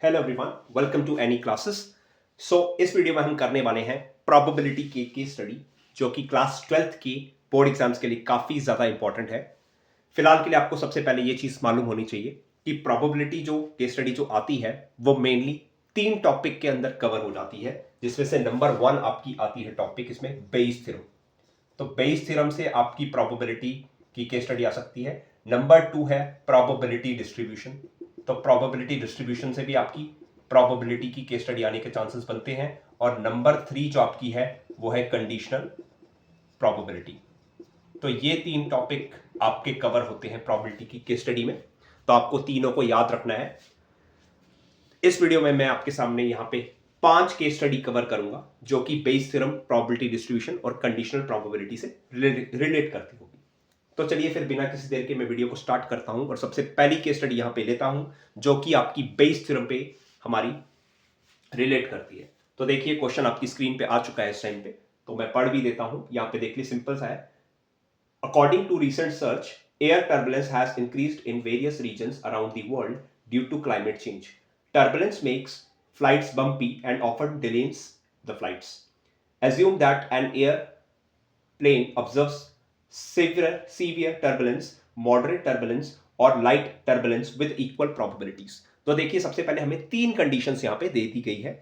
Hello everyone, welcome to any classes. इस video में हम करने वाले हैं प्रोबेबिलिटी की केस स्टडी, जो कि क्लास 12th की बोर्ड एग्जाम्स के लिए काफ़ी ज़्यादा इंपॉर्टेंट है। फिलहाल के लिए आपको सबसे पहले ये चीज़ मालूम होनी चाहिए कि प्रोबेबिलिटी जो केस स्टडी जो आती है वो मेनली 3 टॉपिक के अंदर कवर हो जाती है, जिसमें से नंबर 1 आपकी आती है टॉपिक इसमें बेयस थ्योरम। तो बेयस थ्योरम से आपकी प्रोबेबिलिटी की केस स्टडी आ सकती है। नंबर 2 है प्रोबेबिलिटी डिस्ट्रीब्यूशन। तो प्रोबेबिलिटी डिस्ट्रीब्यूशन से भी आपकी प्रोबेबिलिटी की केस स्टडी आने के चांसेस बनते हैं। और नंबर 3 जो आपकी है वो है कंडीशनल प्रोबेबिलिटी। तो ये 3 टॉपिक आपके कवर होते हैं प्रोबेबिलिटी की केस स्टडी में। तो आपको तीनों को याद रखना है। इस वीडियो में मैं आपके सामने यहां पे 5 केस स्टडी कवर करूंगा, जो कि बेयस थ्योरम, प्रोबेबिलिटी डिस्ट्रीब्यूशन और कंडीशनल प्रोबेबिलिटी से रिलेट करती होगी। तो चलिए फिर बिना किसी देर के मैं वीडियो को स्टार्ट करता हूं और सबसे पहली केस स्टडी यहां पे लेता हूं, जो कि आपकी बेयस थ्योरम पे हमारी रिलेट करती है। तो देखिए, क्वेश्चन आपकी स्क्रीन पे आ चुका है इस टाइम पे, तो मैं पढ़ भी देता हूं। यहां पे देखिए, सिंपल सा है। According to recent search, air turbulence has increased in various regions around the world due to climate change. Turbulence makes flights bumpy and often delays the flights. Assume that an airplane observes severe turbulence, moderate turbulence और light turbulence with equal probabilities. तो देखिए, सबसे पहले हमें 3 conditions यहाँ पे दे दी गई है।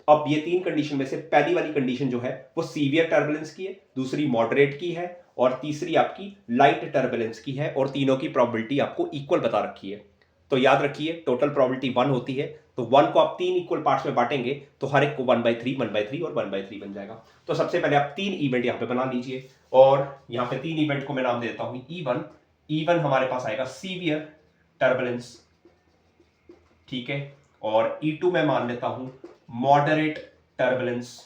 अब ये 3 कंडीशन में से पहली वाली कंडीशन जो है वो सीवियर टर्बुलेंस की है, दूसरी मॉडरेट की है और तीसरी आपकी लाइट टर्बुलेंस की है। और तीनों की प्रोबेबिलिटी आपको इक्वल बता रखी है। तो याद रखिए, टोटल प्रोबेबिलिटी 1 होती है। तो 1 को आप 3 इक्वल पार्ट्स में बांटेंगे तो हर एक को 1/3, 1/3 और 1/3 बन जाएगा। तो सबसे पहले आप 3 इवेंट यहाँ पे बना लीजिए और यहाँ पे 3 इवेंट को मैं नाम देता हूँ E1। E1 हमारे पास आएगा सीवियर टर्बुलेंस, ठीक है। और E2 में मान लेता हूं मॉडरेट टर्बुलेंस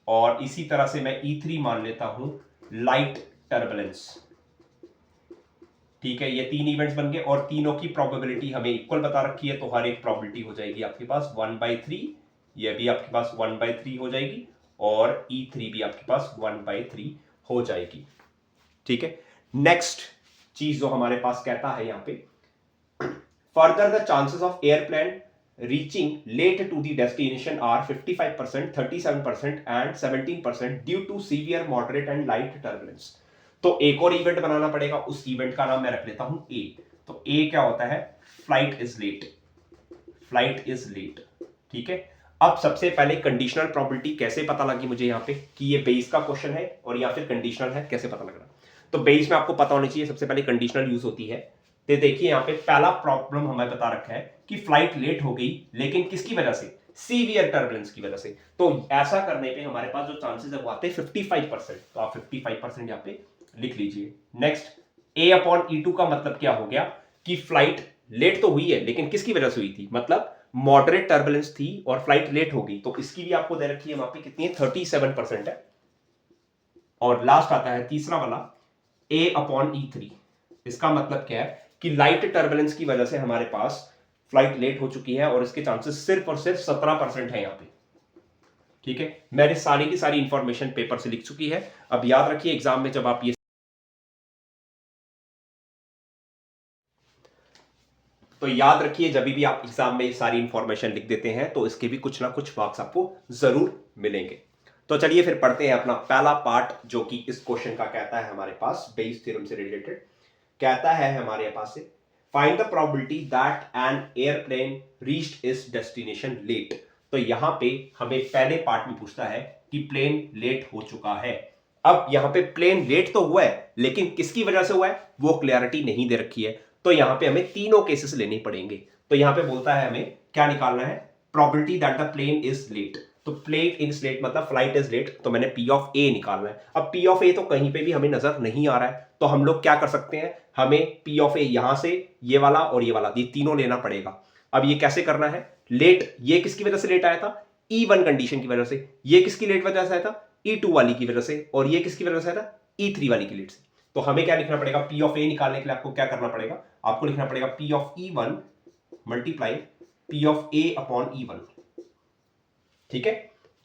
और इसी तरह से मैं E3 मान लेता हूं लाइट टर्बुलेंस, ठीक है। ये 3 इवेंट्स बन गए और तीनों की प्रोबेबिलिटी हमें इक्वल बता रखी है। तो हर एक प्रोबेबिलिटी हो जाएगी आपके पास 1/3, ये भी आपके पास 1/3 हो जाएगी और E3 भी आपके पास 1/3 हो जाएगी, ठीक है। नेक्स्ट चीज जो हमारे पास कहता है यहां पे, further the chances of airplane reaching late to the destination are 55%, 37% and 17% due to severe, moderate and light turbulence. तो एक और इवेंट बनाना पड़ेगा। उस इवेंट का नाम मैं रख लेता हूं ए। तो ए क्या होता है? Flight is late, flight is late, ठीक है। अब सबसे पहले कंडीशनल प्रोबेबिलिटी कैसे पता लगी मुझे यहाँ पे कि ये बेस का क्वेश्चन है और या फिर कंडीशनल है, कैसे पता लग रहा? तो बेस में आपको पता होना चाहिए सबसे पहले कंडीशनल यूज होती है। तो देखिए, यहाँ पे पहला प्रॉब्लम हमें बता रखा है कि फ्लाइट लेट हो गई, लेकिन किसकी वजह से? सीवियर टर्बुलेंस की वजह से। तो ऐसा करने पे हमारे पास जो चांसेस है वो आते हैं 55%। तो आप 55% यहाँ पे लिख लीजिए। नेक्स्ट, A/E2 का मतलब क्या हो गया कि फ्लाइट लेट तो हुई है, लेकिन किसकी वजह से हुई थी? मतलब मॉडरेट टर्बुलेंस थी और फ्लाइट लेट हो गई। तो इसकी भी आपको दे रखी है वहां पे कितनी है? 37% है। और लास्ट आता है तीसरा वाला A/E3। इसका मतलब क्या है कि लाइट टर्बुलेंस की वजह से हमारे पास फ्लाइट लेट हो चुकी है और इसके चांसेस सिर्फ और सिर्फ 17% है यहां पे, ठीक है। मैंने सारी की सारी इंफॉर्मेशन पेपर से लिख चुकी है। अब याद रखिए, एग्जाम में जब आप ये तो याद रखिए, जब भी आप एग्जाम में सारी इंफॉर्मेशन लिख देते हैं तो इसके भी कुछ ना कुछ मार्क्स आपको जरूर मिलेंगे। तो चलिए फिर पढ़ते हैं अपना पहला पार्ट, जो कि इस क्वेश्चन का कहता है हमारे पास बेयस थ्योरम से रिलेटेड। कहता है हमारे पास से, find the probability that an airplane reached its destination late. तो यहां पे हमें पहले पार्ट में पूछता है कि प्लेन लेट हो चुका है। अब यहां पे प्लेन लेट तो हुआ है, लेकिन किसकी वजह से हुआ है वो क्लैरिटी नहीं दे रखी है। तो यहां पे हमें तीनों केसेस लेने पड़ेंगे। तो यहां पे बोलता है हमें क्या निकालना है? Probability that the plane is late. तो प्लेन इज लेट मतलब फ्लाइट इज लेट, तो मैंने P ऑफ A निकालना है। अब P ऑफ A तो कहीं पे भी हमें नजर नहीं आ रहा है, तो हम लोग क्या कर सकते हैं? हमें P ऑफ A यहां से ये वाला और ये वाला, ये तीनों लेना पड़ेगा। अब ये कैसे करना है? लेट, ये किसकी वजह से लेट आया था? E1 कंडीशन की वजह से। ये किसकी लेट वजह से आया था? E2 वाली की वजह से। और ये किसकी वजह से आया था? E3 वाली की लेट से। तो हमें क्या लिखना पड़ेगा? P ऑफ A निकालने के लिए आपको क्या करना पड़ेगा? आपको लिखना पड़ेगा P of E1 multiply P of A upon E1, ठीक है।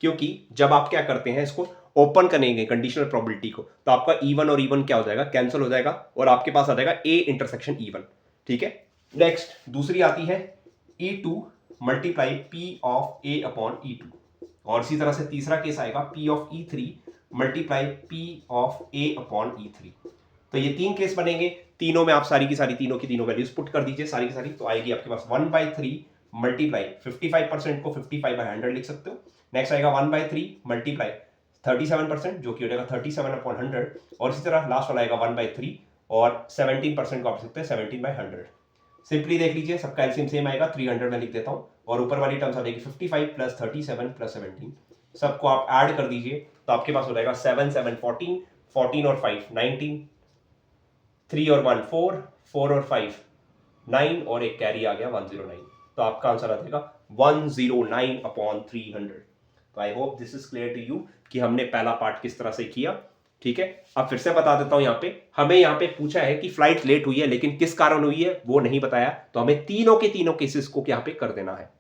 क्योंकि जब आप क्या करते हैं, इसको ओपन करेंगे कंडीशनल प्रोबेबिलिटी को, तो आपका E1 और E1 क्या हो जाएगा? कैंसिल हो जाएगा और आपके पास आ जाएगा A इंटरसेक्शन E1, ठीक है। नेक्स्ट दूसरी आती है E2 multiply P of A upon E2, और इसी तरह से तीसरा केस आएगा P of E3 multiply P of A upon E3। तो ये 3 केस बनेंगे, तीनों में आप सारी की सारी तीनों की तीनों वैल्यूज पुट कर दीजिए सारी की सारी, तो आएगी आपके पास 1/3 मल्टीप्लाई 55% को 55/100 लिख सकते हो। नेक्स्ट आएगा 1/3 मल्टीप्लाई 37% जो कि हो जाएगा 37/100, और इसी तरह लास्ट वाला आएगा 1/3 और 17% को आप लिख सकते हैं 17/100। सिंपली देख लीजिए, सबका एलसीएम सेम आएगा, 300 में लिख देता हूं, और ऊपर वाली टर्म्स आ जाएगी 55 प्लस 37 प्लस 17, सबको आप ऐड कर दीजिए तो आपके पास हो जाएगा 7 7 14, 14 और 5 19, 3 और 1 4, 4 और 5 9, और एक कैरी आ गया 109, तो आपका आंसर आ जाएगा 109/300। तो I hope this is clear to you कि हमने पहला पार्ट किस तरह से किया। ठीक है, अब फिर से बता देता हूं, हमें यहाँ पे पूछा है कि फ्लाइट लेट हुई है, लेकिन किस कारण हुई है वो नहीं बताया, तो हमें तीनों के तीनों केसेस को यहाँ पे कर देना है।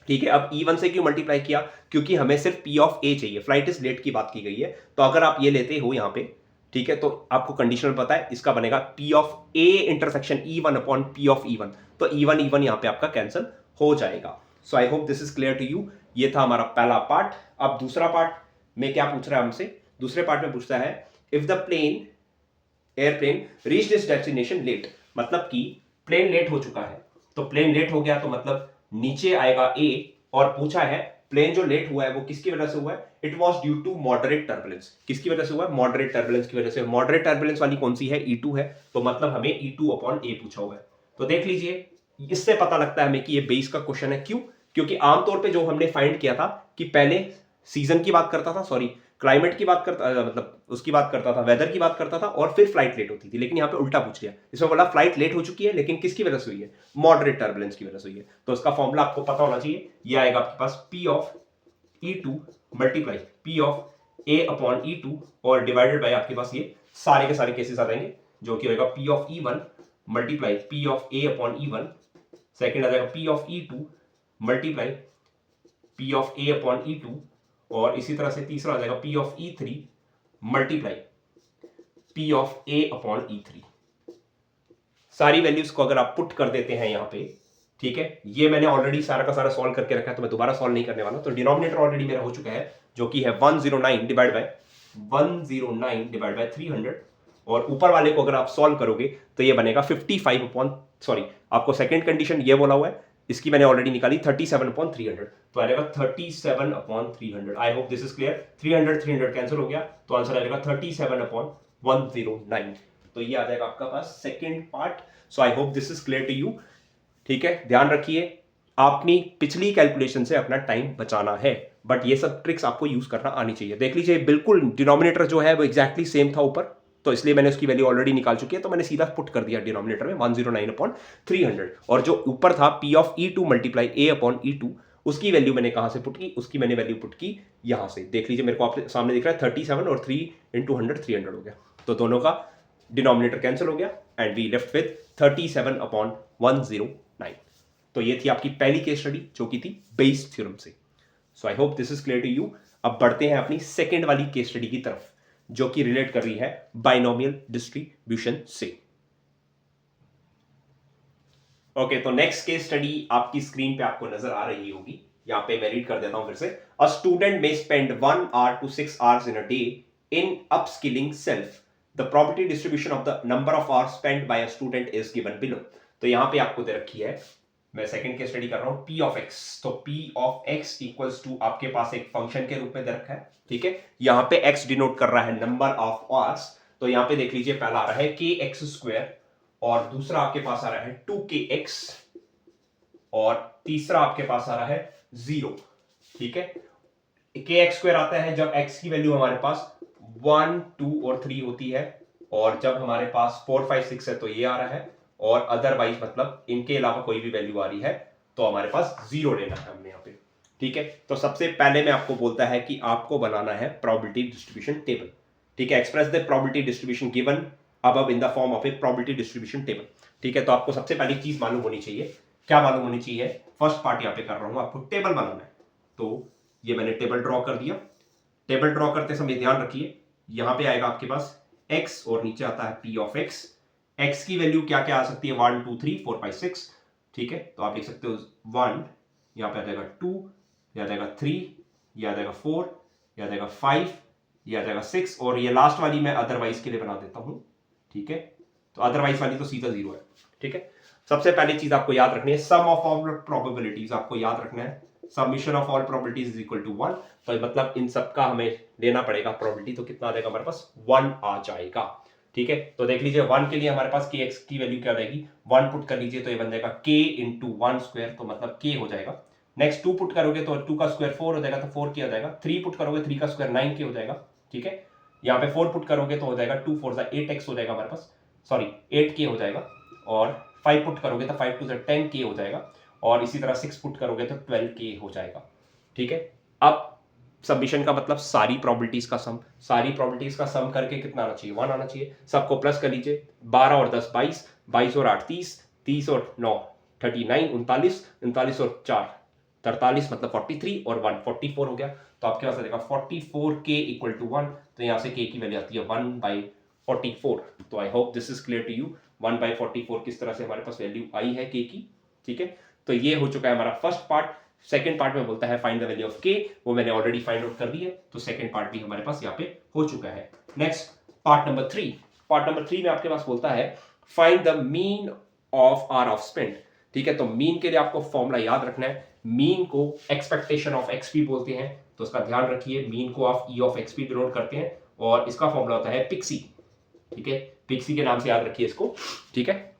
ठीक है, अब E1 से क्यों मल्टीप्लाई किया, क्योंकि हमें सिर्फ P ऑफ A चाहिए, फ्लाइट इज लेट की बात की गई है, तो अगर आप ये लेते हो यहाँ पे, ठीक है, तो आपको कंडीशनल पता है, इसका बनेगा P of A intersection E1 upon P of E1, तो E1 यहाँ पे आपका कैंसिल हो जाएगा। So I hope this is clear to you. ये था हमारा पहला पार्ट। अब दूसरा पार्ट में क्या पूछ रहा है हमसे, दूसरे पार्ट में पूछता है if the airplane reach this destination late, मतलब कि प्लेन लेट हो चुका है, तो प्लेन लेट हो गया तो मतलब नीचे आएगा A, और पूछा है प्लेन जो लेट हुआ है वो किसकी वजह से हुआ है, it was due to moderate turbulence. किसकी वजह से हुआ है, मॉडरेट टर्बुलेंस की वजह से। मॉडरेट टर्बुलेंस वाली कौन सी है, E2 है, तो मतलब हमें E2 अपॉन A पूछा हुआ है। तो देख लीजिए, इससे पता लगता है हमें कि ये बेस का क्वेश्चन है। क्यों, क्योंकि आमतौर पे जो हमने फाइंड किया था कि पहले सीजन की बात करता था, सॉरी क्लाइमेट की बात करता, मतलब उसकी बात करता था, वेदर की बात करता था, और फिर फ्लाइट लेट होती थी, लेकिन यहाँ पे उल्टा पूछ लिया। इसमें बोला फ्लाइट लेट हो चुकी है, लेकिन किसकी वजह से हुई है, मॉडरेट टर्बुलेंस की वजह से हुई है। तो इसका फॉर्मूला आपको पता होना चाहिए, ये आएगा आपके पास P of E2 multiply P of A upon E2, और डिवाइडेड बाय आपके पास ये सारे के सारे केसेस आ जाएंगे, जो कि होगा P of E1 multiply P of A upon E1, second आ जाएगा P of E2 multiply P of A upon E2, और इसी तरह से तीसरा आ जाएगा P of E3 multiply P of A upon E3। सारी वैल्यूज को अगर आप पुट कर देते हैं यहाँ पे, ठीक है, ये मैंने ऑलरेडी सारा का सारा सॉल्व करके रखा है, तो मैं दोबारा सॉल्व नहीं करने वाला। तो डिनोमिनेटर ऑलरेडी मेरा हो चुका है, जो कि है 109 डिवाइड बाय 300, और ऊपर वाले को अगर आप सॉल्व करोगे तो ये बनेगा 55 अपॉन, सॉरी आपको सेकंड कंडीशन ये बोला हुआ है, इसकी मैंने ऑलरेडी निकाली 37/300, तो आ जाएगा 37/300। आई hope this is clear. 300 cancel हो गया, तो आंसर आ जाएगा 37/109। तो ये आ जाएगा आपका पास second part. So I hope this is clear to you. ठीक है, ध्यान रखिए, आपनी पिछली कैलकुलेशन से अपना टाइम बचाना है, बट ये सब ट्रिक्स आपको यूज करना आनी चाहिए। देख लीजिए, बिल्कुल डिनोमिनेटर जो है वो एग्जैक्टली सेम था ऊपर, तो इसलिए मैंने उसकी वैल्यू ऑलरेडी निकाल चुकी है, तो मैंने सीधा पुट कर दिया डिनोमिनेटर में 109/300, और जो ऊपर था P of E2 multiply A upon E2, उसकी वैल्यू मैंने कहां से पुट की, उसकी मैंने वैल्यू पुट की यहां से। देख लीजिए, मेरे को आप सामने दिख रहा है 37, और 3 × 100 300 हो गया, तो दोनों का डिनोमिनेटर कैंसिल हो गया, एंड वी लेफ्ट विद 37/109। तो ये थी आपकी पहली केस स्टडी, जो की थी बेस थ्योरम से। So I hope this is clear to you. अब बढ़ते हैं अपनी सेकेंड वाली केस स्टडी की तरफ, जो कि रिलेट कर रही है बाइनोमियल डिस्ट्रीब्यूशन से। ओके, तो नेक्स्ट केस स्टडी आपकी स्क्रीन पे आपको नजर आ रही होगी, यहां पे मैं रीड कर देता हूं फिर से। A student may spend 1 hour to 6 hours in a day in upskilling self. The probability distribution of the number of hours spent by a student is given below. तो यहां पे आपको दे रखी है, मैं सेकंड केस स्टडी कर रहा हूं, P ऑफ x। तो P of x equals to आपके पास एक फंक्शन के रूप में दे रखा है, ठीक है, यहां पे x डिनोट कर रहा है नंबर ऑफ आवर्स। तो यहां पे देख लीजिए, पहला आ रहा है kx², और दूसरा आपके पास आ रहा है 2kx, और तीसरा आपके पास आ रहा है 0। ठीक है, kx² आता है जब x की वैल्यू हमारे पास 1, 2 और 3 होती है, और जब हमारे पास 4, 5, 6 है तो ये आ रहा है, और अदरवाइज मतलब इनके अलावा कोई भी वैल्यू आ रही है तो हमारे पास 0 लेना है हमने यहाँ पे। ठीक है, तो सबसे पहले मैं आपको बोलता है कि आपको बनाना है प्रोबेबिलिटी डिस्ट्रीब्यूशन टेबल। ठीक है, express the probability distribution given above in the form of A probability distribution table. ठीक है, तो आपको सबसे पहली चीज मालूम होनी चाहिए, क्या मालूम होनी चाहिए, फर्स्ट पार्ट यहाँ पे कर रहा हूं, आपको टेबल बनाना है। तो ये मैंने टेबल ड्रॉ कर दिया। टेबल ड्रॉ करते समय ध्यान रखिए, यहां पे आएगा आपके पास x, और नीचे आता है P ऑफ x। x की वैल्यू क्या क्या आ सकती है, 1, 2, 3, 4, 5, 6, ठीक है, तो आप लिख सकते हो 1, यहाँ पे आ जाएगा 2, यह आ जाएगा 3, यह आ जाएगा 4, यह आ जाएगा 5, यह आ जाएगा 6, और ये लास्ट वाली मैं अदरवाइज के लिए बना देता हूँ। ठीक है, तो अदरवाइज वाली तो सीधा 0 है। ठीक है, सबसे पहली चीज आपको याद रखनी है, सम ऑफ ऑल प्रोबेबिलिटीज आपको याद रखना है। Summation of all probabilities is equal to 1, तो मतलब इन सब का हमें लेना पड़ेगा प्रोबेबिलिटी, तो कितना आ जाएगा हमारे पास 1 आ जाएगा। ठीक है, तो देख लीजिए 1 के लिए हमारे पास के एक्स की वैल्यू क्या हो जाएगी, 1 पुट कर लीजिए तो ये बन जाएगा k इंटू 1 स्क्वायर, तो मतलब k हो जाएगा। नेक्स्ट 2 पुट करोगे तो 2 का स्क्वायर 4 हो जाएगा, तो 4 k हो जाएगा। 3 पुट करोगे 3 का स्क्वायर 9 k हो जाएगा। ठीक है, यहाँ पे 4 पुट करोगे तो हो जाएगा 2 4 8x हो जाएगा हमारे पास, सॉरी 8k हो जाएगा। और 5 पुट करोगे तो 5 2 10k हो जाएगा, और इसी तरह 6 पुट करोगे तो 12k हो जाएगा। ठीक है, अब सबमिशन का मतलब सारी प्रोबेबिलिटीज का सम, सारी प्रोबेबिलिटीज का सम करके कितना आना चाहिए, 1 आना चाहिए। सबको प्लस कर लीजिए, 12 और 10 22, 22 और 8 30, 30 और 9 39, 39, 39 और 4 43, मतलब 43 और 1 44 हो गया। तो आपके पास आ जाएगा 44k इक्वल टू 1, तो यहाँ से k की वैल्यू आती है 1/44। तो I hope this is clear to you, 1/44 किस तरह से हमारे पास वैल्यू आई है k की। ठीक है, तो ये हो चुका है हमारा फर्स्ट पार्ट। सेकंड पार्ट में बोलता है find the value of k, वो मैंने ऑलरेडी फाइंड आउट कर दी है, तो सेकंड पार्ट भी हमारे पास यहाँ पे हो चुका है। Next part number 3, part number 3 में आपके पास बोलता है find the mean of R of spend. ठीक है, तो मीन के लिए आपको फॉर्मूला याद रखना है, मीन को एक्सपेक्टेशन ऑफ एक्सपी बोलते हैं, तो उसका ध्यान रखिए। मीन को आप ई ऑफ एक्सपी डिनोट करते हैं, और इसका फॉर्मूला होता है पिक्सी। ठीक है, पिक्सी के नाम से याद रखिए इसको। ठीक है,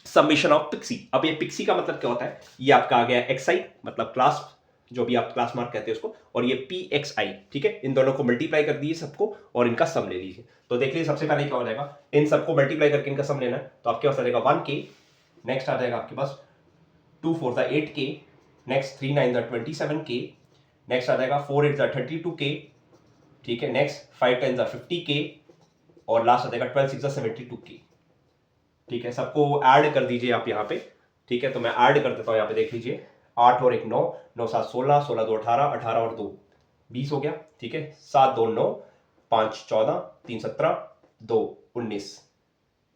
समीशन ऑफ पिक्सी। अब ये पिक्सी का मतलब क्या होता है, ये आपका आ गया एक्सआई, मतलब क्लास, जो भी आप क्लास मार्क कहते हैं उसको, और ये पी एक्स आई। ठीक है, इन दोनों को मल्टीप्लाई कर दीजिए सबको, और इनका सम ले लीजिए। तो देख लीजिए सबसे पहले क्या हो जाएगा, इन सबको मल्टीप्लाई करके इनका सम लेना है, तो आपके पास आ जाएगा 1k। नेक्स्ट आ जाएगा आपके पास 2 4 8k, नेक्स्ट 3 9 27k, नेक्स्ट आ जाएगा 4 8 32k। ठीक है, नेक्स्ट 5 10 50k, और लास्ट आ जाएगा 12 6 72k। ठीक है, सबको ऐड कर दीजिए आप यहाँ पे। ठीक है, तो मैं ऐड कर देता हूँ यहाँ पे, देख लीजिए 8 और 1 9, 9 7 16, 16 2 18, 18 और 2 20 हो गया। ठीक है, 7 2 9, 5 14, 3 17, 2 19।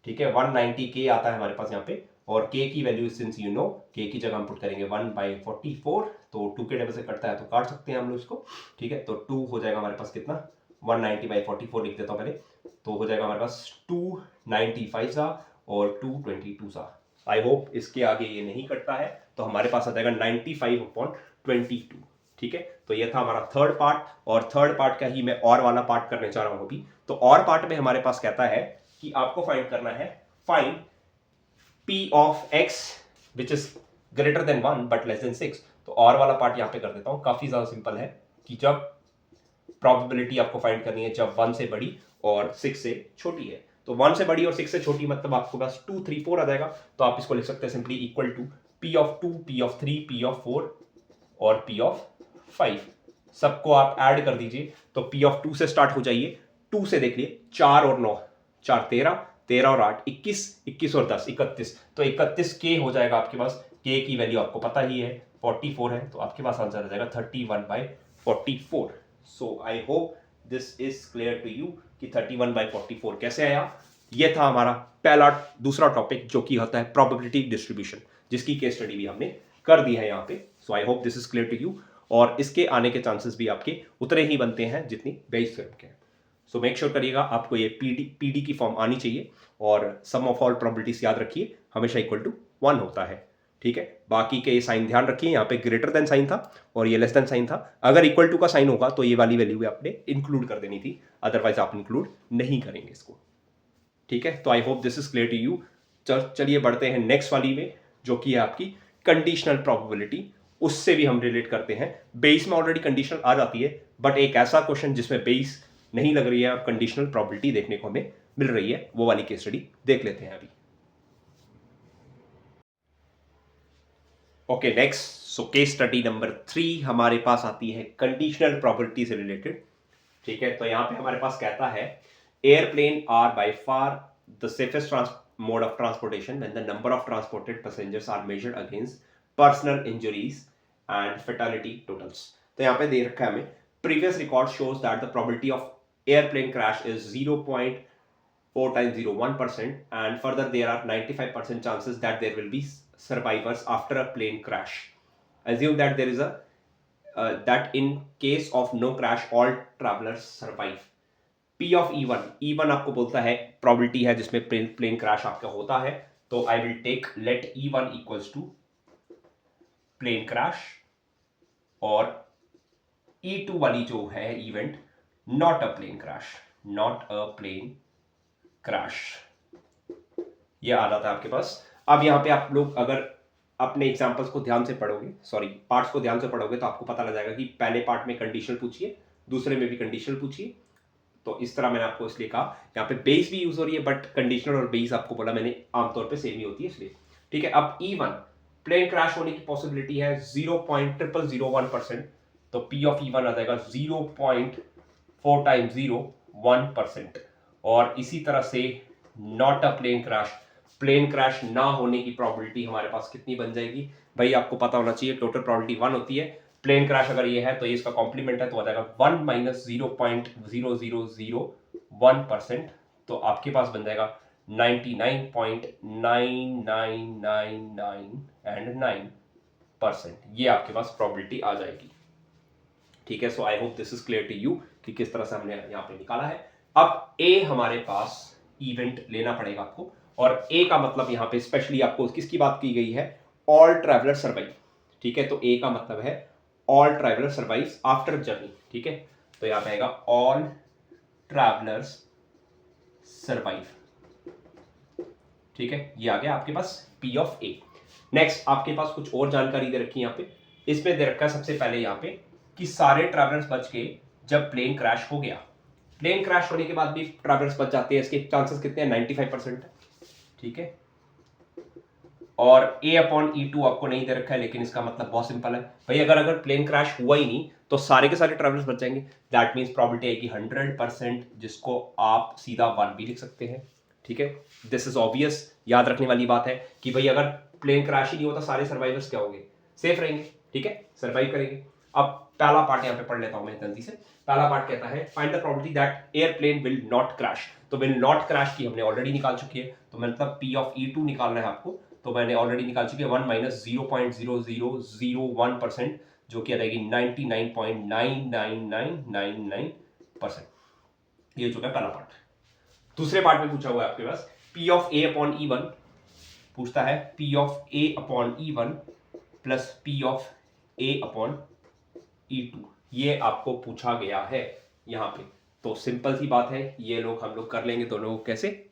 ठीक है, 190k आता है हमारे पास यहाँ पे, और k की value since you know, k की जगह हम पुट करेंगे 1/44, तो 2 के टेबल से कटता है तो काट सकते हैं हम लोग इसको। ठीक है, तो 2 हो जाएगा हमारे पास कितना, 190/44 लिख देता हूँ पहले, तो हो जाएगा हमारे पास 295 सा और 222 सा। आई होप इसके आगे ये नहीं कटता है, तो हमारे पास आ जाएगा 95/22। ठीक है, तो ये था हमारा थर्ड पार्ट, और थर्ड पार्ट का ही मैं और वाला पार्ट करने चाह रहा हूं अभी। तो और पार्ट में हमारे पास कहता है कि आपको फाइंड करना है, find p of x which is greater than 1 but less than 6। तो और वाला पार्ट यहां पे कर देता हूं, काफी ज्यादा सिंपल है, कि जब प्रोबेबिलिटी आपको फाइंड करनी है जब 1 से बड़ी और 6 से छोटी है, तो 1 से बड़ी और 6 से छोटी मतलब आपको पास 2 3 4 आ जाएगा, तो आप इसको लिख सकते हैं simply equal to p of 2, p of 3, p of 4 और p ऑफ 5। सबको आप ऐड कर दीजिए, तो p ऑफ 2 से स्टार्ट हो जाइए, 2 से देख लिए 4 और 9, 4 13, 13 और 8 21, 21 और 10 31, तो 31k हो जाएगा आपके पास। k की वैल्यू आपको पता ही है 44 है, तो आपके पास आंसर आ जाएगा 31/44। So I hope this is clear to you कि 31/44 कैसे आया। ये था हमारा पहला दूसरा टॉपिक, जो कि होता है प्रोबेबिलिटी डिस्ट्रीब्यूशन, जिसकी केस स्टडी भी हमने कर दी है यहाँ पे। So I hope this is clear to you, और इसके आने के चांसेस भी आपके उतने ही बनते हैं जितनी बेस थ्योरम के हैं। सो मेक श्योर करिएगा आपको ये पीडी की फॉर्म आनी चाहिए, और सम ऑफ ऑल प्रोबेबिलिटीज याद रखिए, हमेशा इक्वल टू 1 होता है। ठीक है, बाकी के साइन ध्यान रखिए, यहाँ पे ग्रेटर देन साइन था और ये लेस देन साइन था। अगर इक्वल टू का साइन होगा तो ये वाली वैल्यू आपने इंक्लूड कर देनी थी, अदरवाइज आप इंक्लूड नहीं करेंगे इसको। ठीक है, तो I hope this is clear to you. चलिए बढ़ते हैं नेक्स्ट वाली में, जो कि है आपकी कंडीशनल प्रोबेबिलिटी। उससे भी हम रिलेट करते हैं, बेस में ऑलरेडी कंडीशनल आ जाती है, बट एक ऐसा क्वेश्चन जिसमें बेस नहीं लग रही है, अब कंडीशनल प्रोबेबिलिटी देखने को हमें मिल रही है, वो वाली केस स्टडी देख लेते हैं अभी। Okay, next, so case study number 3 हमारे पास आती है कंडीशनल प्रोबेबिलिटी से रिलेटेड। ठीक है, तो यहां पे हमारे पास कहता है airplane are by far the safest mode of transportation when the number of transported passengers are measured against personal injuries and fatality totals. तो यहाँ पे दे रखा है हमें, previous record shows that the probability of airplane crash is 0.4 times 0 1%, and further there are 95% chances that there will be survivors after a plane crash. Assume that there is a that in case of no crash all travelers survive. P of E1 आपको बोलता है probability है जिसमें plane crash आपका होता है, तो I will take let E1 equals to plane crash और E2 वाली जो है event not a plane crash ये आ रहा था आपके पास। अब यहाँ पे आप लोग अगर अपने एग्जाम्पल्स को ध्यान से पढ़ोगे, सॉरी पार्ट्स को ध्यान से पढ़ोगे, तो आपको पता लग जाएगा कि पहले पार्ट में कंडीशनल पूछिए, दूसरे में भी कंडीशनल पूछिए। तो इस तरह मैंने आपको इसलिए कहा, यहाँ पे बेस भी यूज हो रही है बट कंडीशनल और बेस आपको बोला मैंने आमतौर पे सेम ही होती है इसलिए, ठीक है। अब E1 प्लेन क्रैश होने की पॉसिबिलिटी है 0.0001%, तो P ऑफ E1 आ जाएगा 0.4 टाइम्स 0 1%। और इसी तरह से नॉट अ प्लेन क्रैश ना होने की प्रोबेबिलिटी हमारे पास कितनी बन जाएगी भाई, आपको पता होना चाहिए टोटल प्रोबेबिलिटी 1 होती है। प्लेन क्रैश अगर ये है तो ये इसका कॉम्प्लीमेंट है, तो आ जाएगा 1 माइनस 0.0001%, तो आपके पास बन जाएगा 99.9999 ये आपके पास प्रोबेबिलिटी आ जाएगी, ठीक है। So I hope this is clear to you कि किस तरह से हमने यहाँ पे निकाला है। अब ए हमारे पास इवेंट लेना पड़ेगा आपको, और ए का मतलब यहाँ पे स्पेशली आपको किसकी बात की गई है, ऑल ट्रैवलर सर्वाइव, ठीक है। तो ए का मतलब है all traveller survive after journey, ठीक है। तो यहाँ पे आएगा ऑल ट्रैवलर्स सर्वाइव, ठीक है। ये आ गया आपके पास P ऑफ ए। नेक्स्ट आपके पास कुछ और जानकारी दे रखी है यहाँ पे, इसमें दे रखा है सबसे पहले यहाँ पे कि सारे ट्रैवलर्स बच गए जब प्लेन क्रैश हो गया। प्लेन क्रैश होने के बाद भी ट्रैवलर्स बच जाते हैं, इसके चांसेस कितने हैं, 95%, ठीक है। और A/E2 आपको नहीं दे रखा है, लेकिन इसका मतलब बहुत सिंपल है भाई, अगर प्लेन क्रैश हुआ ही नहीं तो सारे के सारे ट्रैवलर्स बच जाएंगे। दैट मीन्स प्रोबेबिलिटी आएगी 100%, जिसको आप सीधा 1 भी लिख सकते हैं, ठीक है। दिस इज ऑब्वियस, याद रखने वाली बात है कि भाई अगर प्लेन क्रैश ही नहीं होता सारे सर्वाइवर्स क्या होंगे, सेफ रहेंगे, ठीक है, सर्वाइव करेंगे। अब पहला पार्ट यहाँ पे पढ़ लेता हूं मैं जल्दी से। पहला पार्ट कहता है find the probability that airplane will not crash. तो विल नॉट क्रैश की हमने ऑलरेडी निकाल चुकी है, तो मतलब P ऑफ E2 निकालना है आपको, तो मैंने ऑलरेडी निकाल चुकी है 1 माइनस 0.0001%, जो कि आ जाएगी 99.99999%। ये हो चुका है पहला पार्ट। दूसरे पार्ट में पूछा हुआ है आपके पास P of A upon E1, पूछता है P of A upon E1 plus P of A upon E2, ये आपको पूछा गया है यहाँ पे। तो सिंपल सी बात है, ये लोग हम लोग कर लेंगे दोनों को कैसे,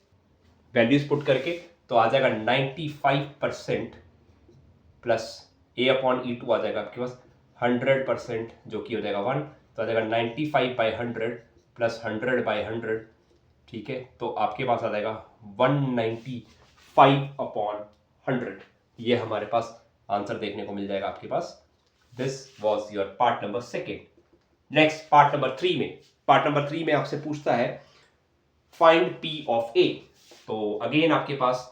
वैल्यूज पुट करके, तो आ जाएगा 95% प्लस A अपॉन E2 आ जाएगा आपके पास 100%, जो कि हो जाएगा 1, तो आ जाएगा 95/100 प्लस 100/100, ठीक है। तो आपके पास आ जाएगा 195/100, ये हमारे पास आंसर देखने को मिल जाएगा आपके पास। This was your part number 2। Next part number 3 में आपसे पूछता है फाइंड P ऑफ A। तो अगेन आपके पास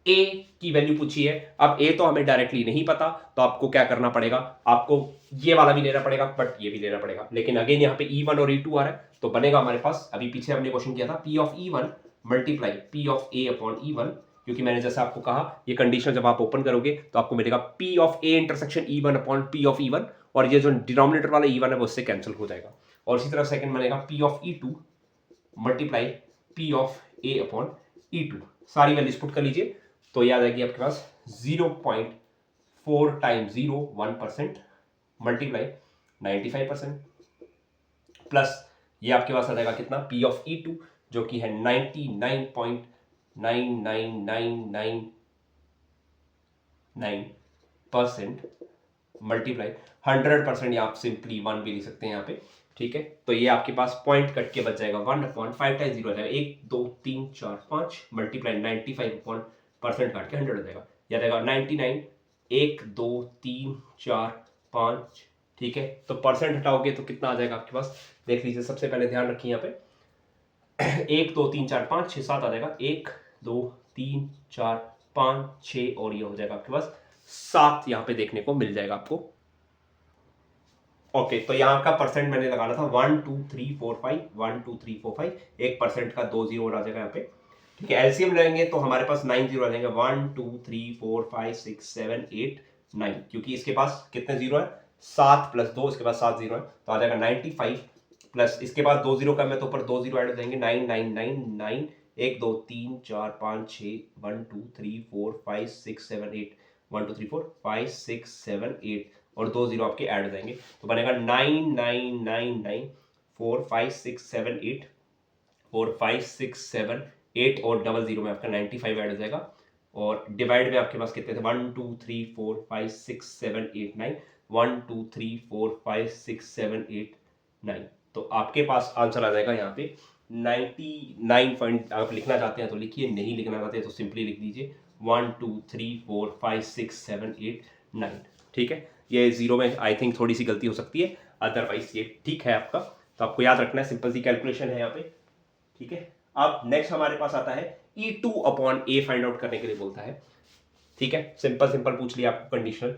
A की वैल्यू पूछी है। अब A तो हमें डायरेक्टली नहीं पता, तो आपको क्या करना पड़ेगा, आपको ये वाला भी लेना पड़ेगा बट ये भी लेना पड़ेगा, लेकिन अगेन यहाँ पे E1 और E2 आ रहा है, तो बनेगा हमारे पास, अभी पीछे हमने क्वेश्चन किया था P of E1 multiply P of A upon E1, क्योंकि मैंने जैसे आपको कहा ये कंडीशन जब आप ओपन करोगे तो आपको मिलेगा P of A intersection E1 upon P of E1, और ये जो डिनोमिनेटर वाला E1 है वो उससे कैंसिल हो जाएगा। और इसी तरह सेकंड बनेगा P of E2 multiply P of A upon E2, सारी वैल्यूज पुट कर लीजिए, तो याद आएगी आपके पास 0.4 टाइम्स 0 1% मल्टीप्लाई 95% प्लस ये आपके पास आ जाएगा कितना, P ऑफ E2 जो कि है 99.9999% मल्टीप्लाई 100%, या आप सिंपली 1 भी लिख सकते हैं यहाँ पे, ठीक है। तो ये आपके पास पॉइंट कट के बच जाएगा 1/5 टाइम्स 0 आ जाएगा 1 2 3 4 5 मल्टीप्लाई 95% काट के 100 हो जाएगा, या जाएगा 99 1 2 3 4 5, ठीक है। तो परसेंट हटाओगे तो कितना आ जाएगा आपके पास, देख लीजिए, सबसे पहले ध्यान रखिए यहाँ पे 1 2 3 4 5 6 7 आ जाएगा, 1 2 3 4 5 6, और ये हो जाएगा आपके पास 7 यहाँ पे देखने को मिल जाएगा आपको। ओके, तो यहाँ का परसेंट मैंने लगाना था 1 2 3 4 5 1 2 3 4 5, 1% का 2 0 आ जाएगा यहाँ पे, ठीक है, एलसीएम लेंगे तो हमारे पास 9 जीरो आ जाएंगे, 1 2 3 4 5 6 7 8 9, क्योंकि इसके पास कितने जीरो है, 7 प्लस 2, इसके बाद 7 जीरो है, तो आ जाएगा 95 प्लस इसके बाद 2 जीरो कम है तो ऊपर 2 जीरो ऐड हो जाएंगे, 9 9 9 9 1 2 3 4 5 6 1 2 3 4 5 6 7 8 1 2 3 4 5 6 7 8 और 2 जीरो आपके ऐड हो जाएंगे, तो बनेगा 9 9 9 9 4 5 6 7 8 4 5 6 7 8 और डबल जीरो में आपका 95 ऐड हो जाएगा, और डिवाइड में आपके पास कितने थे, 1 2 3 4 5 6 7 8 9 1 2 3 4 5 6 7 8 9, तो आपके पास आंसर आ जाएगा यहाँ पे 99 पॉइंट। आप लिखना चाहते हैं तो लिखिए, नहीं लिखना चाहते हैं तो सिंपली लिख दीजिए 1 2 3 4 5 6 7 8 9। ठीक है, ये जीरो में आई थिंक थोड़ी सी गलती हो सकती है, अदरवाइज ये ठीक है आपका, तो आपको याद रखना है, सिंपल सी कैलकुलेशन है यहाँ पे। ठीक है, अब नेक्स्ट हमारे पास आता है E2 अपॉन ए फाइंड आउट करने के लिए बोलता है। ठीक है, सिंपल सिंपल पूछ लिया आपको कंडीशनल,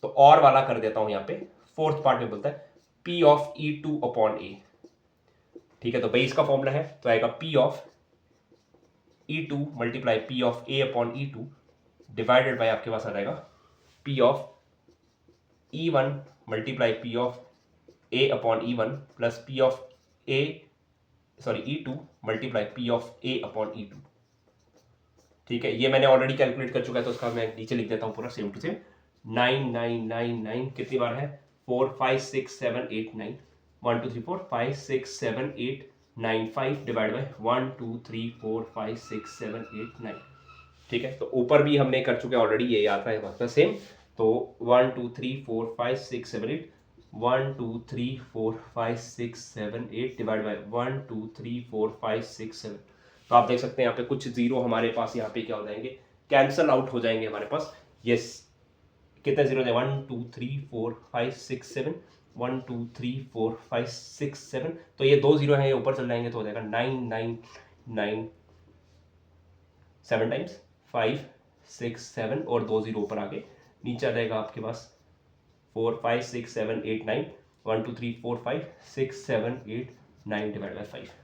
तो और वाला कर देता हूं यहाँ पे, फोर्थ पार्ट में बोलता है P ऑफ E2 अपॉन ए। ठीक है, तो बेस का फॉर्मूला है, तो आएगा P of E2 multiply P of A upon E2 divided by आपके पास आ जाएगा P of E1 multiply P of A upon E1 plus P of A E2 multiply P of A upon E2। ठीक है, ये मैंने already calculate कर चुका है, तो उसका मैं नीचे लिख देता हूँ पूरा सेम टू सेम, 9999 कितनी बार है, 4 5 6 7 8 9 1 2 3 4 5 6 7 8 9 5 डिवाइड बाय 1 2 3 4 5 6 7 8 9। ठीक है, तो ऊपर भी हमने कर चुके ऑलरेडी, ये आता है मतलब सेम, तो 1 2 3 4 5 6 7 8 1 2 3 4 5 6 7 8 डिवाइड बाय 1 2 3 4 5 6 7। तो आप देख सकते हैं यहाँ पे कुछ जीरो हमारे पास यहाँ पे क्या हो जाएंगे, कैंसल आउट हो जाएंगे हमारे पास। यस, कितने जीरो थे, 1 2 3 4 5 6 7 1 2 3 4 5 6 7, तो ये दो जीरो हैं, ये ऊपर चल जाएंगे तो हो जाएगा 9 9 9 7 टाइम्स 5 6 7 और दो जीरो ऊपर आके नीचे आ जाएगा आपके पास 4 5 6 7 8 9 1 2 3 4 5 6 7 8 9 divide by 5।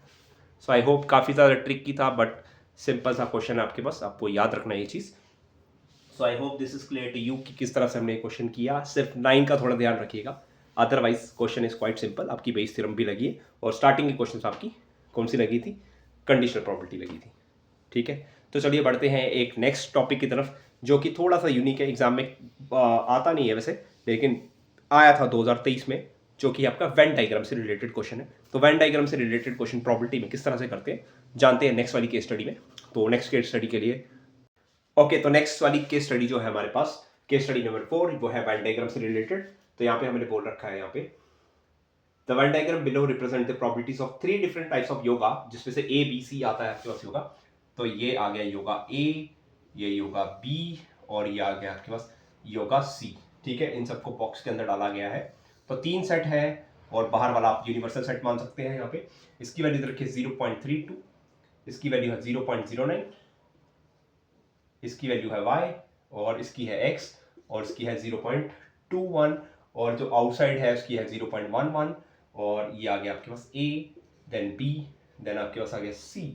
So I hope काफ़ी ज़्यादा ट्रिक की था, बट सिंपल सा क्वेश्चन है आपके पास, आपको याद रखना है ये चीज़। So I hope this is clear to you कि किस तरह से हमने क्वेश्चन किया, सिर्फ 9 का थोड़ा ध्यान रखिएगा, otherwise question is quite simple. आपकी बेस थ्योरम भी लगी है, और स्टार्टिंग की क्वेश्चन आपकी कौन सी लगी थी, कंडीशनल प्रॉपर्टी लगी थी। ठीक है, तो चलिए बढ़ते हैं एक नेक्स्ट टॉपिक की तरफ, जो कि थोड़ा सा यूनिक है, एग्जाम में आता नहीं है वैसे, लेकिन आया था 2023 में, जो कि आपका वेन डायग्राम से रिलेटेड क्वेश्चन है। तो वेन डायग्राम से रिलेटेड क्वेश्चन प्रॉपर्टी में किस तरह से करते हैं जानते हैं नेक्स्ट वाली केस स्टडी में। तो नेक्स्ट केस स्टडी के लिए ओके, तो नेक्स्ट वाली केस स्टडी जो है हमारे पास, केस स्टडी नंबर 4, वो है वेन डायग्राम से रिलेटेड। तो यहाँ पे हमने बोल रखा है, यहाँ पे the Venn diagram below represent the properties of 3 different types of yoga, जिसमें से A B C आता है आपके पास योगा। तो ये आ गया योगा A, ये योगा B, और ये आ गया आपके पास योगा C। ठीक है, इन सबको बॉक्स के अंदर डाला गया है। तो 3 सेट है, और बाहर वाला आप यूनिवर्सल सेट मान सकते हैं। यहाँ पे इसकी वैल्यू रखिए 0.32, इसकी वैल्यू है 0.09, इसकी वैल्यू है y, और इसकी है x, और इसकी है 0.21, और जो आउटसाइड है उसकी है 0.11, और ये आ गया आपके पास A, देन B, देन आपके पास आ गया C।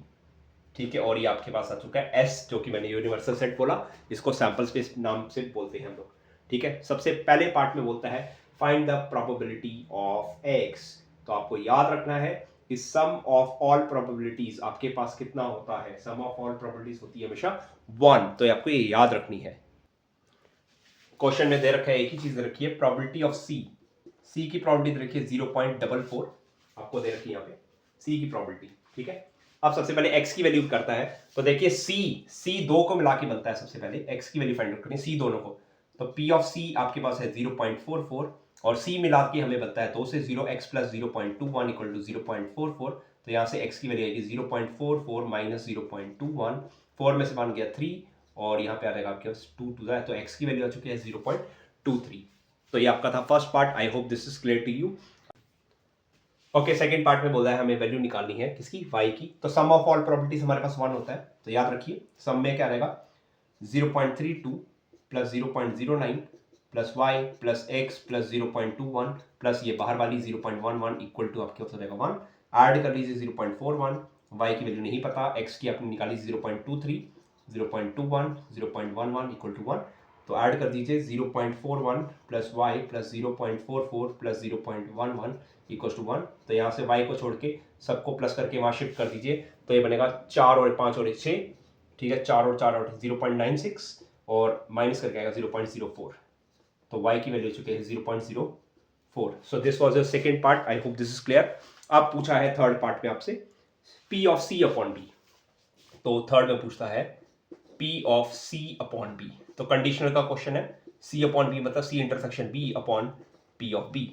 ठीक है, और ये आपके पास आ चुका है S, जो कि मैंने यूनिवर्सल सेट बोला, इसको सैंपल स्पेस नाम से बोलते हैं हम लोग। ठीक है, सबसे पहले पार्ट में बोलता है find the probability of x। तो आपको याद रखना है कि सम ऑफ ऑल प्रोबेबिलिटीज आपके पास कितना होता है, सम ऑफ ऑल प्रोबेबिलिटीज होती है हमेशा 1, तो आपको ये याद रखनी है। क्वेश्चन में दे रखा है, एक ही चीज रखी है, प्रोबेबिलिटी ऑफ सी की प्रोबेबिलिटी रखी है 0.44, आपको दे रखी है यहाँ पे सी की प्रोबेबिलिटी। ठीक है, अब सबसे पहले x की वैल्यू करता है, तो देखिए c दो को मिला के बनता है, सबसे पहले x की वैल्यू फाइंड आउट करनी है, c दोनों को, तो p ऑफ c आपके पास है 0.44, और c मिला के हमें बनता है 2 से 0, x प्लस 0.21 इक्वल टू 0.44, तो यहाँ से x की वैल्यू आएगी 0.44 माइनस 0.21, 4 में से बन गया 3, और यहाँ पे आ जाएगा आपके पास 2 टू द, तो x की वैल्यू आ चुकी है 0.23। तो ये आपका था first part, I hope this is clear to you. Okay, second part में बोला है हमें वैल्यू निकालनी है किसकी, y की। तो सम ऑफ ऑल प्रोबेबिलिटीज हमारे पास 1 होता है, तो याद रखिए सम में क्या रहेगा 0.32 plus 0.09 plus y plus x plus 0.21 plus ये बाहर वाली 0.11 इक्वल टू आपके पास हो जाएगा 1, ऐड कर लीजिए 0.41, y की वैल्यू नहीं पता, x की आपने निकाली 0.23, 0.21, 0.11 इक्वल टू 1, तो ऐड कर दीजिए 0.41 plus Y plus 0.44 plus 0.11 equal to 1। तो यहाँ से y को छोड़ के सबको प्लस करके वहाँ शिफ्ट कर दीजिए, तो ये बनेगा 4 और 5 और 6, ठीक है, 4 और 4 और 0.96 और माइनस करके आएगा 0.04, तो y की वैल्यू चुके हैं 0.04। So this was your second part, I hope this is clear. अब पूछा है थर्ड पार्ट में आपसे P of C upon B, तो थर्ड में पूछता है P of C upon B, तो कंडीशनल का क्वेश्चन है, C अपॉन B मतलब C intersection B upon P of B।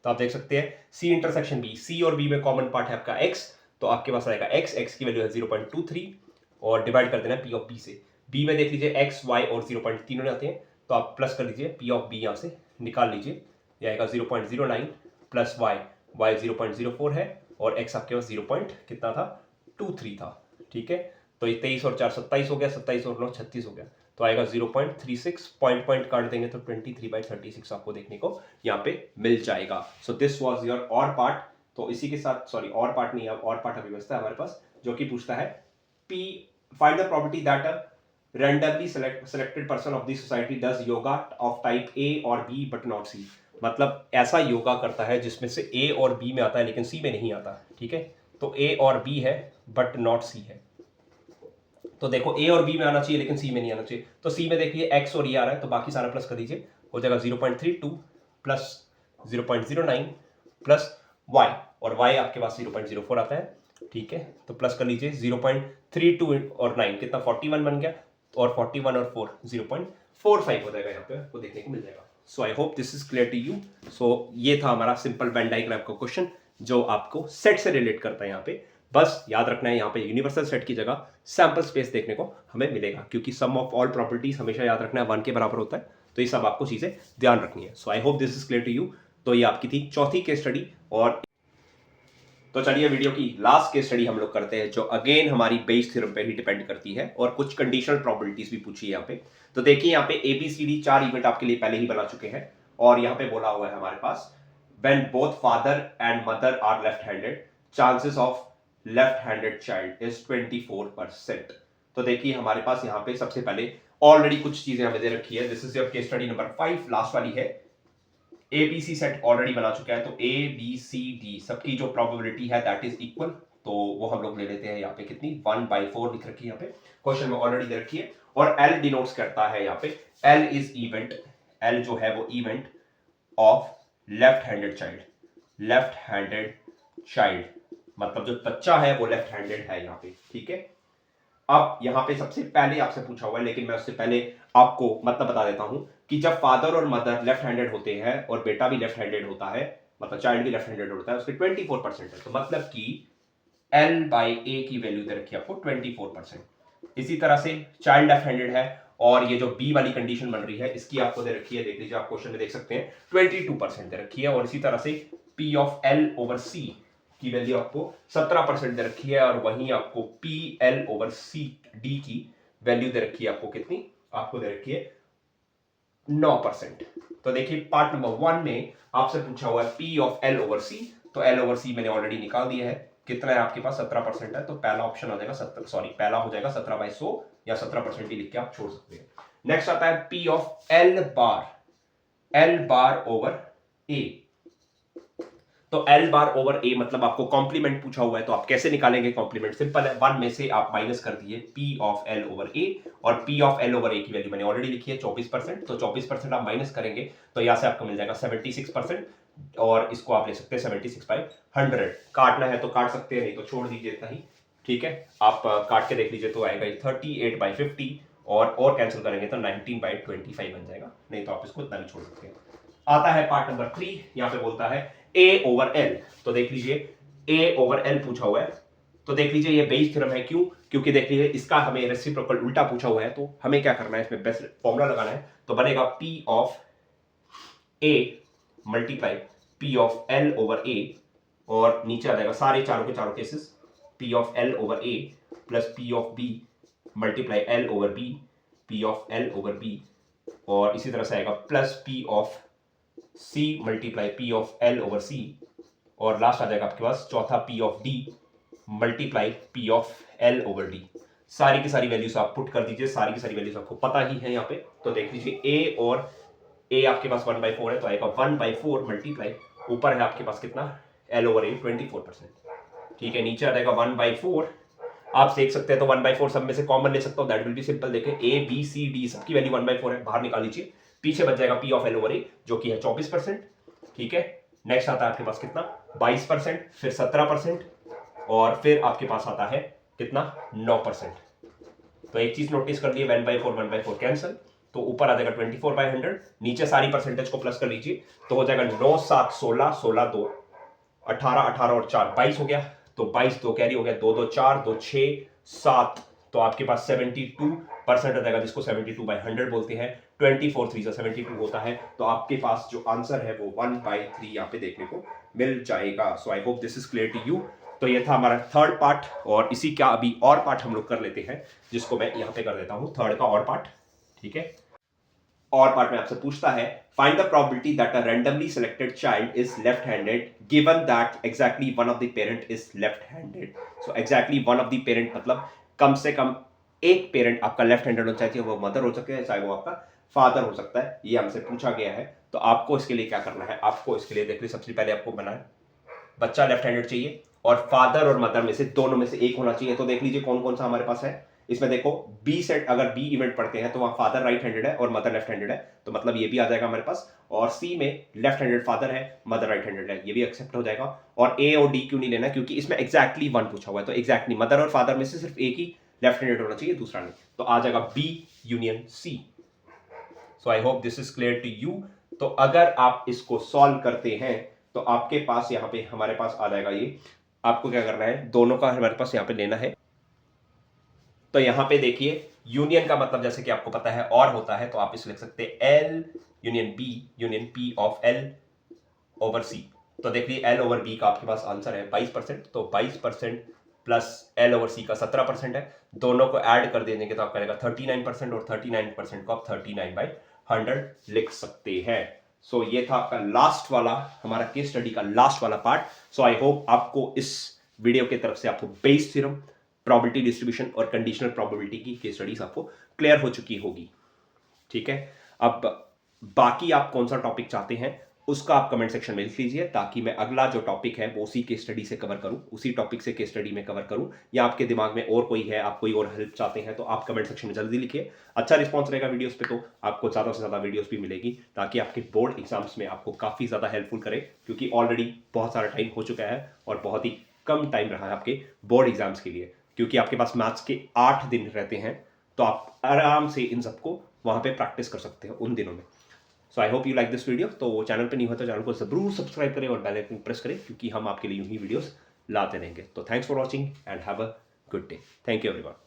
तो आप देख सकते हैं C इंटरसेक्शन B, C और B में कॉमन पार्ट है आपका x, तो आपके पास आएगा x की वैल्यू है 0.23 और डिवाइड कर देना P ऑफ B से। B में देख लीजिए x, y और 0.3 आते हैं, तो आप प्लस कर लीजिए P ऑफ B यहाँ से निकाल लीजिए, यह आएगा 0.09 प्लस y 0.04 है और x आपके पास 0. कितना था 23 था, ठीक है। तो ये 23 और 4 27 हो गया, 27 और 9 36 हो गया, तो आएगा 0.36, पॉइंट काट देंगे तो 23/36 आपको देखने को यहाँ पे मिल जाएगा। सो दिस वाज योर और पार्ट। तो इसी के साथ, सॉरी और पार्ट नहीं, अब और पार्ट अभी बचता है हमारे पास, जो कि पूछता है P find the property that a randomly selected person of the society does yoga of type A और B but not C। मतलब ऐसा योगा करता है जिसमें से A और B में आता है लेकिन C में नहीं आता, ठीक है। तो A और B है बट नॉट C है, तो देखो A और B में आना चाहिए लेकिन C में नहीं आना चाहिए, तो C में देखिए X और ये आ रहा है, तो बाकी सारा प्लस कर दीजिए, हो जाएगा 0.32 प्लस 0.09 प्लस Y, और Y आपके पास 0.04 आता है, ठीक है। तो प्लस कर लीजिए 0.32 और 9 कितना 41 बन गया, और 41 और 4 0.45 हो जाएगा, यहाँ पे आपको देखने को मिल जाएगा। So I hope this is clear to you. So ये था हमारा सिंपल वेन डायग्राम का क्वेश्चन जो आपको सेट से रिलेट करता है। यहाँ पे बस याद रखना है, यहाँ पे यूनिवर्सल सेट की जगह सैंपल स्पेस देखने को हमें मिलेगा, क्योंकि सम ऑफ ऑल प्रॉपर्टीज हमेशा याद रखना है 1 के बराबर होता है, तो ये सब आपको चीजें ध्यान रखनी है। So I hope this is clear to you. तो ये आपकी थी चौथी केस स्टडी, और तो चलिए वीडियो की लास्ट केस स्टडी हम लोग करते हैं, जो अगेन हमारी बेस थ्योरम पे ही डिपेंड करती है और कुछ कंडीशनल प्रोबेबिलिटीज भी पूछी है यहाँ पे। तो देखिए यहाँ पे ABCD 4 इवेंट आपके लिए पहले ही बना चुके हैं, और यहाँ पे बोला हुआ है हमारे पास when both father and mother are left handed chances of left handed child is 24%। तो देखिए हमारे पास यहाँ पे सबसे पहले ऑलरेडी कुछ चीजें हमें दे रखी है। This is your case study number 5, last वाली है। ABC सेट ऑलरेडी बना चुका है, तो ABCD सबकी जो प्रोबेबिलिटी है दैट इज इक्वल, तो वो हम लोग ले लेते हैं यहाँ पे कितनी 1/4 लिख रखी है यहाँ पे, क्वेश्चन में ऑलरेडी दे रखी है। और L डिनोट्स करता है यहाँ पे, L इज इवेंट, L जो है वो event of left handed child, left handed child मतलब जो बच्चा है वो लेफ्ट हैंडेड है यहाँ पे, ठीक है। अब यहाँ पे सबसे पहले आपसे पूछा हुआ है, लेकिन मैं उससे पहले आपको मतलब बता देता हूं कि जब फादर और मदर लेफ्ट हैंडेड होते हैं और बेटा भी लेफ्ट हैंडेड होता है, मतलब चाइल्ड भी लेफ्ट हैंडेड होता है, उसके 24% है, तो मतलब कि L/A की वैल्यू दे रखी है आपको 24%। इसी तरह से चाइल्ड लेफ्ट हैंडेड है और ये जो B वाली कंडीशन बन रही है इसकी आपको दे रखी है, देख लीजिए आप क्वेश्चन में देख सकते हैं 22% दे रखी है, और इसी तरह से P ऑफ L/C की वैल्यू आपको 17% दे रखी है, और वहीं आपको PL/CD की वैल्यू दे रखी है आपको कितनी, आपको दे रखी है 9%। तो देखिए पार्ट नंबर 1 में आपसे पूछा हुआ है P ऑफ L/C, तो L/C मैंने ऑलरेडी निकाल दिया है, कितना है आपके पास 17% है, तो पहला ऑप्शन आ जाएगा पहला हो जाएगा 17/100 या 17% ही लिख के आप छोड़ सकते हैं। नेक्स्ट आता है P of L bar over A, तो L बार ओवर A मतलब आपको कॉम्प्लीमेंट पूछा हुआ है, तो आप कैसे निकालेंगे कॉम्प्लीमेंट, सिंपल है, 1 में से आप माइनस कर दिए P of L over A, और P of L over A की वैल्यू मैंने ऑलरेडी लिखी है 24%, तो 24% आप माइनस करेंगे तो यहां से आपको मिल जाएगा 76%, और इसको आप ले सकते हैं 76/100। काटना है तो काट सकते हैं, नहीं तो छोड़ दीजिए इतना ही, ठीक है। आप काट के देख लीजिए तो आएगा 38/50, और कैंसिल करेंगे तो 19/25 बन जाएगा, नहीं तो आप इसको इतना भी छोड़ सकते हैं। आता है पार्ट नंबर 3, यहां पे बोलता है A/L, तो देख लीजिए A/L पूछा हुआ है, तो देख लीजिए ये बेस थ्योरम है, क्यों, क्योंकि देख लीजिए इसका हमें रेसिप्रोकल उल्टा पूछा हुआ है, तो हमें क्या करना है, इसमें बेस्ट फॉर्मूला लगाना है, तो बनेगा P of A multiply P of L over A, और नीचे आ जाएगा सारे चारों के चारों cases P of L over A plus P of B multiply L over B, P of L over B, और इसी तरह से आएगा plus P of C multiply P of L over C, और लास्ट आ जाएगा आपके पास चौथा P of D multiply P of L over D. सारी की सारी वैल्यूज आप पुट कर दीजिए, सारी की सारी वैल्यूज आपको पता ही है यहाँ पे। तो देख लीजिए ए और ए आपके पास 1/4 है, तो आएगा 1/4 मल्टीप्लाई, ऊपर है आपके पास कितना, एल ओवर ए 24%। ठीक है, नीचे आ जाएगा 1/4। आप देख सकते हैं तो 1/4 सब में से कॉमन ले सकता हूँ, दैट विल बी सिंपल। देखें ए बी सी डी सबकी वैल्यू 1/4 है, बाहर निकाल लीजिए। पीछे बच जाएगा पी ऑफ एल ओवर ए जो कि है 24%। ठीक है, नेक्स्ट आता है आपके पास कितना, 22%, फिर 17%, और फिर आपके पास आता है कितना, 9%। तो एक चीज नोटिस कर लिए, 1/4 कैंसिल, तो ऊपर आ जाएगा 24/100, नीचे सारी परसेंटेज को प्लस कर लीजिए तो हो जाएगा 9 7 16, 16 2 18, 18 और 4 22 हो गया, तो 22 2 कैरी हो गया, 2 2 4, 2 6 7, तो आपके पास 72% आ जाएगा, जिसको 72/100 बोलते हैं। 24 3 72 होता है, तो आपके पास जो आंसर है वो 1/3 यहाँ पे देखने को मिल जाएगा। So I hope this is clear to you. तो ये था हमारा थर्ड पार्ट, और इसी का अभी और पार्ट हम लोग कर लेते हैं, जिसको मैं यहाँ पे कर देता हूँ थर्ड का और पार्ट। ठीक है, और पार्ट में आपसे पूछता है, find the probability that a randomly selected child is left handed given that exactly one of the parent is left handed. So exactly one of the parent मतलब कम से कम एक पेरेंट आपका लेफ्ट हैंडेड हो, चाहे वो मदर हो सकता है चाहे वो आपका फादर हो सकता है, ये हमसे पूछा गया है। तो आपको इसके लिए क्या करना है, आपको इसके लिए देखिए सबसे पहले आपको बनाए बच्चा लेफ्ट हैंडेड चाहिए और फादर और मदर में से दोनों में से एक होना चाहिए। तो देख लीजिए कौन कौन सा हमारे पास है इसमें। देखो बी सेट, अगर बी इवेंट पढ़ते हैं तो वहां फादर राइट हैंडेड है और मदर लेफ्ट हैंडेड है, तो मतलब ये भी आ जाएगा हमारे पास। और सी में लेफ्ट हैंडेड फादर है, मदर राइट हैंडेड है, ये भी एक्सेप्ट हो जाएगा। और ए और डी क्यों नहीं लेना, क्योंकि इसमें एग्जैक्टली वन पूछा हुआ है, तो एग्जैक्टली मदर और फादर में से सिर्फ एक ही लेफ्ट हैंडेड होना चाहिए, दूसरा नहीं। तो आ जाएगा B union C. So I hope this is clear to you. तो अगर आप इसको सॉल्व करते हैं तो आपके पास यहाँ पे हमारे पास आ जाएगा ये, आपको क्या करना है, दोनों का हमारे पास यहाँ पे लेना है। तो यहां पे देखिए यूनियन का मतलब जैसे कि आपको पता है और होता है, तो आप इसे लिख सकते हैं L union P of L over C. तो देखिए एल ओवर बी का आपके पास आंसर है 22%, तो 22% प्लस एल ओवर सी का 17% है, दोनों को ऐड कर देने के तो आपका रहेगा 39%, और 39% को आप 39/100 लिख सकते हैं। सो ये था आपका लास्ट वाला, हमारा केस स्टडी का लास्ट वाला पार्ट। सो आई होप आपको इस वीडियो की तरफ से आपको बेस थ्योरम, प्रोबेबिलिटी डिस्ट्रीब्यूशन और कंडीशनल प्रोबेबिलिटी की केस स्टडीज आपको क्लियर हो चुकी होगी। ठीक है, अब बाकी आप कौन सा टॉपिक चाहते हैं उसका आप कमेंट सेक्शन में लिख लीजिए, ताकि मैं अगला जो टॉपिक है वो उसी केस स्टडी से कवर करूं, उसी टॉपिक से केस स्टडी में कवर करूं, या आपके दिमाग में और कोई है, आप कोई और हेल्प चाहते हैं तो आप कमेंट सेक्शन में जल्दी लिखिए। अच्छा रिस्पॉन्स रहेगा वीडियोस पे तो आपको ज़्यादा से ज़्यादा वीडियोस भी मिलेगी, ताकि आपके बोर्ड एग्जाम्स में आपको काफ़ी ज़्यादा हेल्पफुल करे, क्योंकि ऑलरेडी बहुत सारा टाइम हो चुका है और बहुत ही कम टाइम रहा है आपके बोर्ड एग्जाम्स के लिए, क्योंकि आपके पास मैथ्स के 8 दिन रहते हैं, तो आप आराम से इन सबको वहाँ पे प्रैक्टिस कर सकते हैं उन दिनों में। So I hope you like this video. तो चैनल पे नहीं हो तो चैनल को जरूर सब्सक्राइब करें और बेल आइकन प्रेस करें, क्योंकि हम आपके लिए यूं ही वीडियोस लाते रहेंगे। तो thanks for watching and have a good day. Thank you everyone.